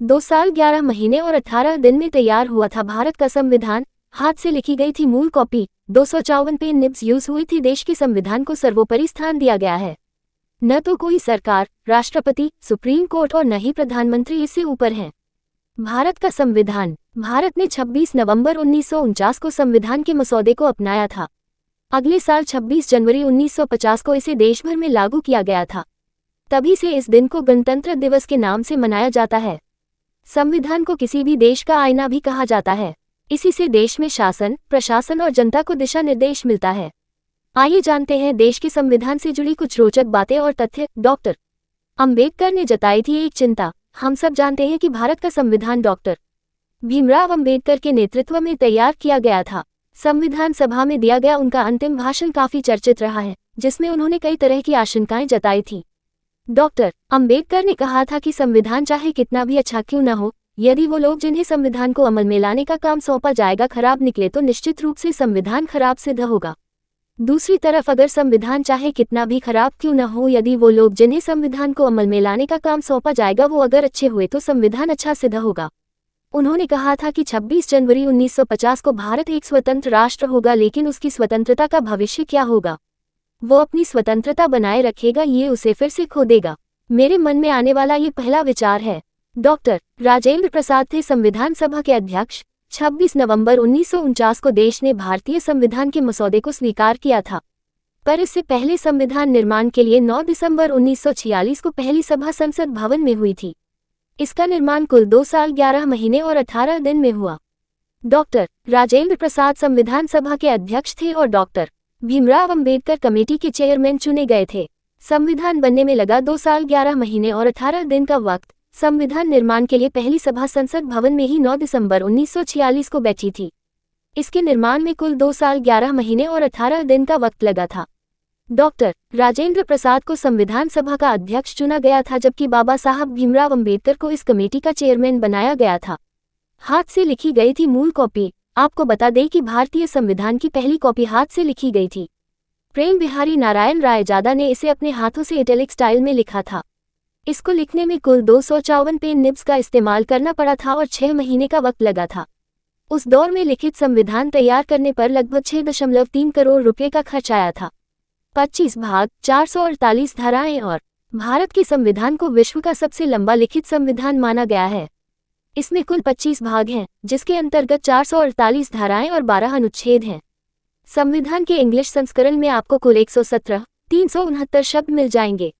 2 साल 11 महीने और 18 दिन में तैयार हुआ था भारत का संविधान। हाथ से लिखी गई थी मूल कॉपी। 254 पेन निब्स यूज हुई थी। देश के संविधान को सर्वोपरि स्थान दिया गया है। न तो कोई सरकार, राष्ट्रपति, सुप्रीम कोर्ट और न ही प्रधानमंत्री इससे ऊपर हैं। भारत का संविधान। भारत ने 26 नवंबर 1949 को संविधान के मसौदे को अपनाया था। अगले साल 26 जनवरी 1950 को इसे देश भर में लागू किया गया था। तभी से इस दिन को गणतंत्र दिवस के नाम से मनाया जाता है। संविधान को किसी भी देश का आईना भी कहा जाता है। इसी से देश में शासन, प्रशासन और जनता को दिशा निर्देश मिलता है। आइए जानते हैं देश के संविधान से जुड़ी कुछ रोचक बातें और तथ्य। डॉक्टर अंबेडकर ने जताई थी एक चिंता। हम सब जानते हैं कि भारत का संविधान डॉक्टर भीमराव अंबेडकर के नेतृत्व में तैयार किया गया था। संविधान सभा में दिया गया उनका अंतिम भाषण काफी चर्चित रहा है, जिसमें उन्होंने कई तरह की आशंकाएं जताई थी। डॉक्टर अंबेडकर ने कहा था कि संविधान चाहे कितना भी अच्छा क्यों न हो, यदि वो लोग जिन्हें संविधान को अमल में लाने का काम सौंपा जाएगा खराब निकले तो निश्चित रूप से संविधान खराब सिद्ध होगा। दूसरी तरफ अगर संविधान चाहे कितना भी खराब क्यों न हो, यदि वो लोग जिन्हें संविधान को अमल में लाने का काम सौंपा जाएगा वो अगर अच्छे हुए तो संविधान अच्छा सिद्ध होगा। उन्होंने कहा था कि 26 जनवरी 1950 को भारत एक स्वतंत्र राष्ट्र होगा, लेकिन उसकी स्वतंत्रता का भविष्य क्या होगा? वो अपनी स्वतंत्रता बनाए रखेगा, ये उसे फिर से खो देगा। मेरे मन में आने वाला ये पहला विचार है। डॉक्टर राजेंद्र प्रसाद थे संविधान सभा के अध्यक्ष। 26 नवंबर 1949 को देश ने भारतीय संविधान के मसौदे को स्वीकार किया था, पर इससे पहले संविधान निर्माण के लिए 9 दिसंबर 1946 को पहली सभा संसद भवन में हुई थी। इसका निर्माण कुल 2 साल 11 महीने और 18 दिन में हुआ। डॉक्टर राजेंद्र प्रसाद संविधान सभा के अध्यक्ष थे और डॉक्टर भीमराव अंबेडकर कमेटी के चेयरमैन चुने गए थे। संविधान बनने में लगा 2 साल 11 महीने और 18 दिन का वक्त। संविधान निर्माण के लिए पहली सभा संसद भवन में ही 9 दिसंबर 1946 को बैठी थी। इसके निर्माण में कुल 2 साल 11 महीने और 18 दिन का वक्त लगा था। डॉक्टर राजेंद्र प्रसाद को संविधान सभा का अध्यक्ष चुना गया था, जबकि बाबा साहब भीमराव अंबेडकर को इस कमेटी का चेयरमैन बनाया गया था। हाथ से लिखी गई थी मूल कॉपी। आपको बता दें कि भारतीय संविधान की पहली कॉपी हाथ से लिखी गई थी। प्रेम बिहारी नारायण रायजादा ने इसे अपने हाथों से इटैलिक स्टाइल में लिखा था। इसको लिखने में कुल 254 पेन निब्स का इस्तेमाल करना पड़ा था और 6 महीने का वक्त लगा था। उस दौर में लिखित संविधान तैयार करने पर लगभग 6.3 करोड़ रुपये का खर्च आया था। 25 भाग, 448 धाराएं और भारत के संविधान को विश्व का सबसे लंबा लिखित संविधान माना गया है। इसमें कुल 25 भाग हैं, जिसके अंतर्गत 448 धाराएं और 12 अनुच्छेद हैं। संविधान के इंग्लिश संस्करण में आपको कुल 117, 369 शब्द मिल जाएंगे।